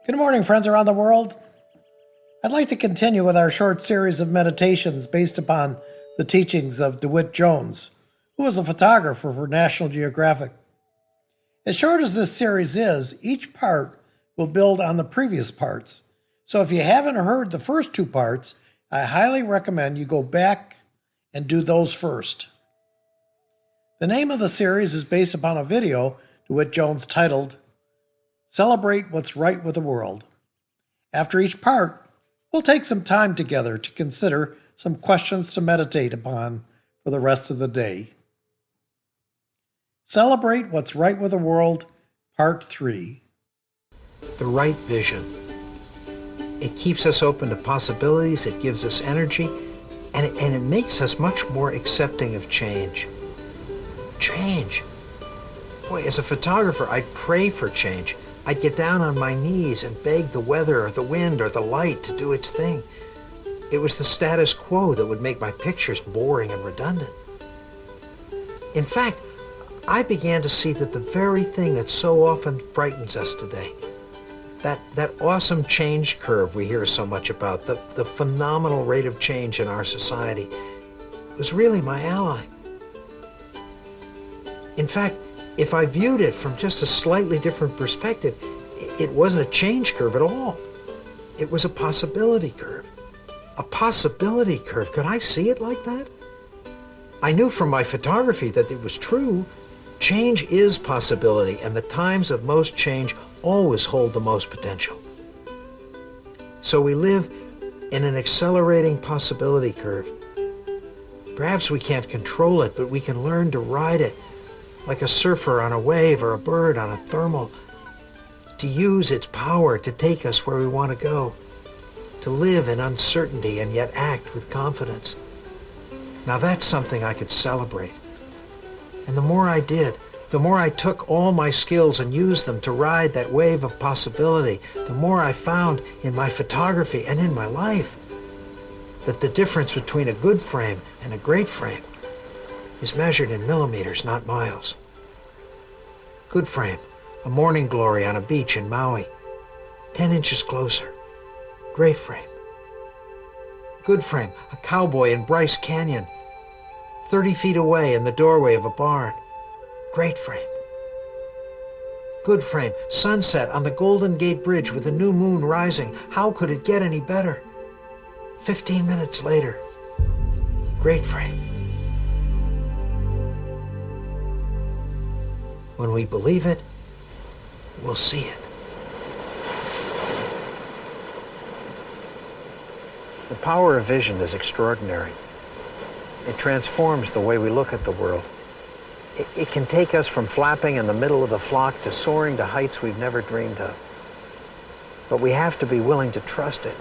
Good morning, friends around the world. I'd like to continue with our short series of meditations based upon the teachings of Dewitt Jones, who was a photographer for National Geographic. As short as this series is, each part will build on the previous parts. So if you haven't heard the first two parts, I highly recommend you go back and do those first. The name of the series is based upon a video Dewitt Jones titled Celebrate What's Right with the World. After each part, we'll take some time together to consider some questions to meditate upon for the rest of the day. Celebrate What's Right with the World, Part 3. The right vision. It keeps us open to possibilities, it gives us energy, and it makes us much more accepting of change. Change. Boy, as a photographer, I pray for change. I'd get down on my knees and beg the weather or the wind or the light to do its thing. It was the status quo that would make my pictures boring and redundant. In fact, I began to see that the very thing that so often frightens us today, that awesome change curve we hear so much about, the phenomenal rate of change in our society, was really my ally. In fact, if I viewed it from just a slightly different perspective, it wasn't a change curve at all. It was a possibility curve. A possibility curve. Could I see it like that? I knew from my photography that it was true. Change is possibility, and the times of most change always hold the most potential. So we live in an accelerating possibility curve. Perhaps we can't control it, but we can learn to ride it like a surfer on a wave or a bird on a thermal, to use its power to take us where we want to go, to live in uncertainty and yet act with confidence. Now that's something I could celebrate. And the more I did, the more I took all my skills and used them to ride that wave of possibility, the more I found in my photography and in my life that the difference between a good frame and a great frame is measured in millimeters, not miles. Good frame, a morning glory on a beach in Maui, 10 inches closer. Great frame. Good frame, a cowboy in Bryce Canyon, 30 feet away in the doorway of a barn. Great frame. Good frame, sunset on the Golden Gate Bridge with the new moon rising. How could it get any better? 15 minutes later. Great frame. When we believe it, we'll see it. The power of vision is extraordinary. It transforms the way we look at the world. It can take us from flapping in the middle of the flock to soaring to heights we've never dreamed of. But we have to be willing to trust it,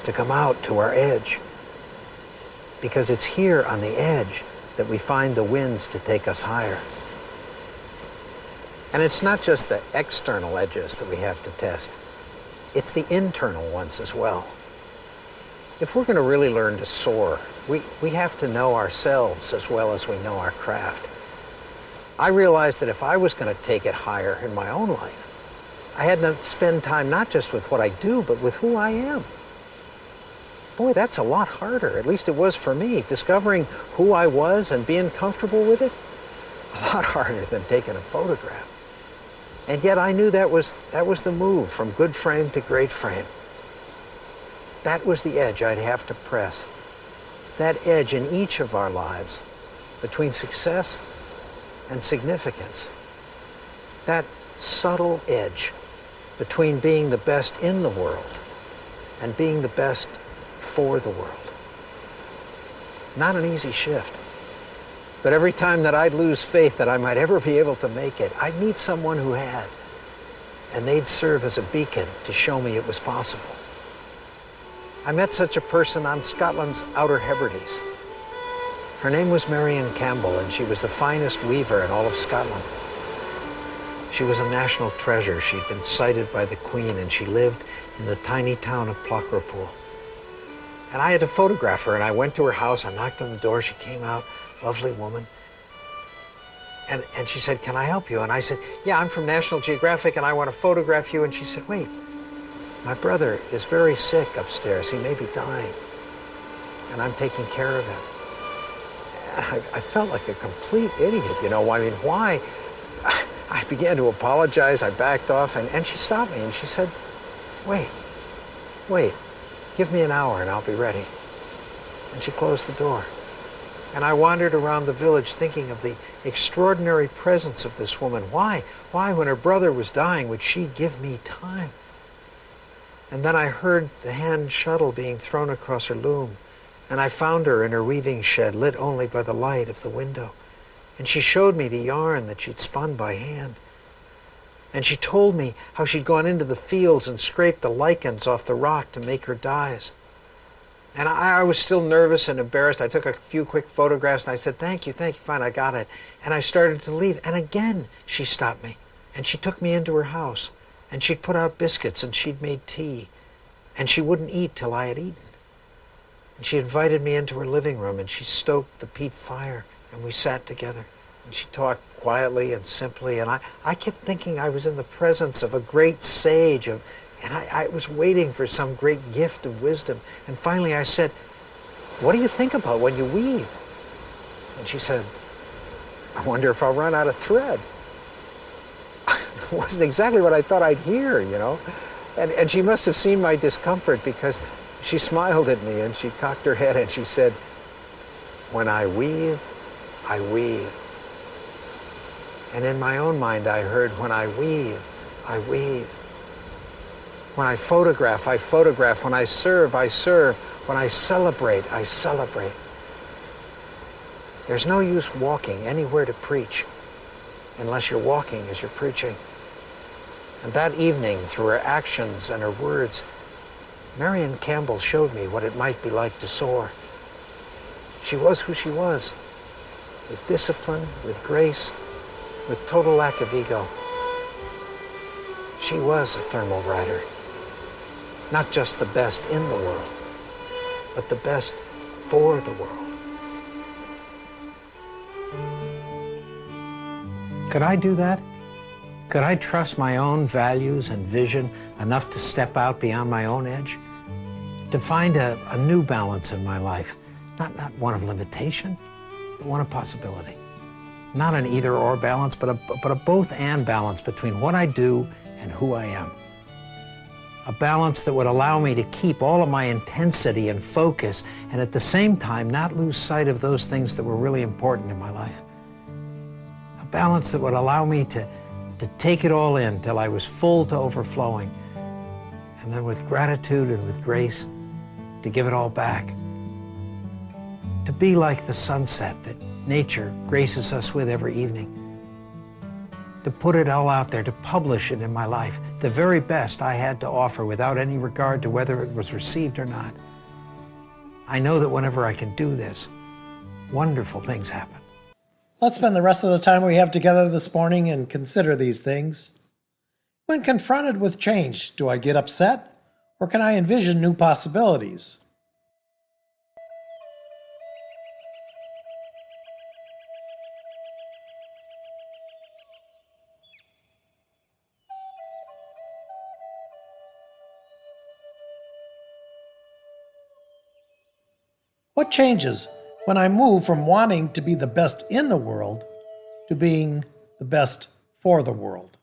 to come out to our edge. Because it's here on the edge that we find the winds to take us higher. And it's not just the external edges that we have to test. It's the internal ones as well. If we're going to really learn to soar, we have to know ourselves as well as we know our craft. I realized that if I was going to take it higher in my own life, I had to spend time not just with what I do, but with who I am. Boy, that's a lot harder, at least it was for me, discovering who I was and being comfortable with it. A lot harder than taking a photograph. And yet I knew that was the move from good frame to great frame. That was the edge I'd have to press. That edge in each of our lives between success and significance. That subtle edge between being the best in the world and being the best for the world. Not an easy shift. But every time that I'd lose faith that I might ever be able to make it, I'd meet someone who had, and they'd serve as a beacon to show me it was possible. I met such a person on Scotland's Outer Hebrides. Her name was Marion Campbell, and she was the finest weaver in all of Scotland. She was a national treasure. She'd been sighted by the Queen, and she lived in the tiny town of Plochropool. And I had to photograph her, and I went to her house, I knocked on the door, she came out, lovely woman. And she said, can I help you? And I said, yeah, I'm from National Geographic and I want to photograph you. And she said, wait, my brother is very sick upstairs. He may be dying. And I'm taking care of him. And I felt like a complete idiot, you know. I mean, why? I began to apologize. I backed off and she stopped me and she said, wait, give me an hour and I'll be ready. And she closed the door. And I wandered around the village thinking of the extraordinary presence of this woman. Why, when her brother was dying, would she give me time? And then I heard the hand shuttle being thrown across her loom, and I found her in her weaving shed, lit only by the light of the window. And she showed me the yarn that she'd spun by hand. And she told me how she'd gone into the fields and scraped the lichens off the rock to make her dyes. And I was still nervous and embarrassed. I took a few quick photographs and I said, thank you, fine, I got it. And I started to leave. And again, she stopped me. And she took me into her house. And she'd put out biscuits and she'd made tea. And she wouldn't eat till I had eaten. And she invited me into her living room and she stoked the peat fire and we sat together. And she talked quietly and simply. And I kept thinking I was in the presence of a great sage and I was waiting for some great gift of wisdom. And finally I said, what do you think about when you weave? And she said, I wonder if I'll run out of thread. It wasn't exactly what I thought I'd hear, you know. And she must have seen my discomfort because she smiled at me and she cocked her head and she said, when I weave, I weave. And in my own mind I heard, when I weave, I weave. When I photograph, I photograph. When I serve, I serve. When I celebrate, I celebrate. There's no use walking anywhere to preach unless you're walking as you're preaching. And that evening, through her actions and her words, Marion Campbell showed me what it might be like to soar. She was who she was, with discipline, with grace, with total lack of ego. She was a thermal rider. Not just the best in the world, but the best for the world. Could I do that? Could I trust my own values and vision enough to step out beyond my own edge? To find a new balance in my life, not one of limitation, but one of possibility. Not an either-or balance, but a both-and balance between what I do and who I am. A balance that would allow me to keep all of my intensity and focus and at the same time not lose sight of those things that were really important in my life. A balance that would allow me to take it all in till I was full to overflowing, and then with gratitude and with grace to give it all back. To be like the sunset that nature graces us with every evening. To put it all out there, to publish it in my life, the very best I had to offer without any regard to whether it was received or not. I know that whenever I can do this, wonderful things happen. Let's spend the rest of the time we have together this morning and consider these things. When confronted with change, do I get upset, or can I envision new possibilities? What changes when I move from wanting to be the best in the world to being the best for the world?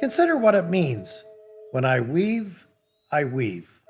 Consider what it means. When I weave, I weave.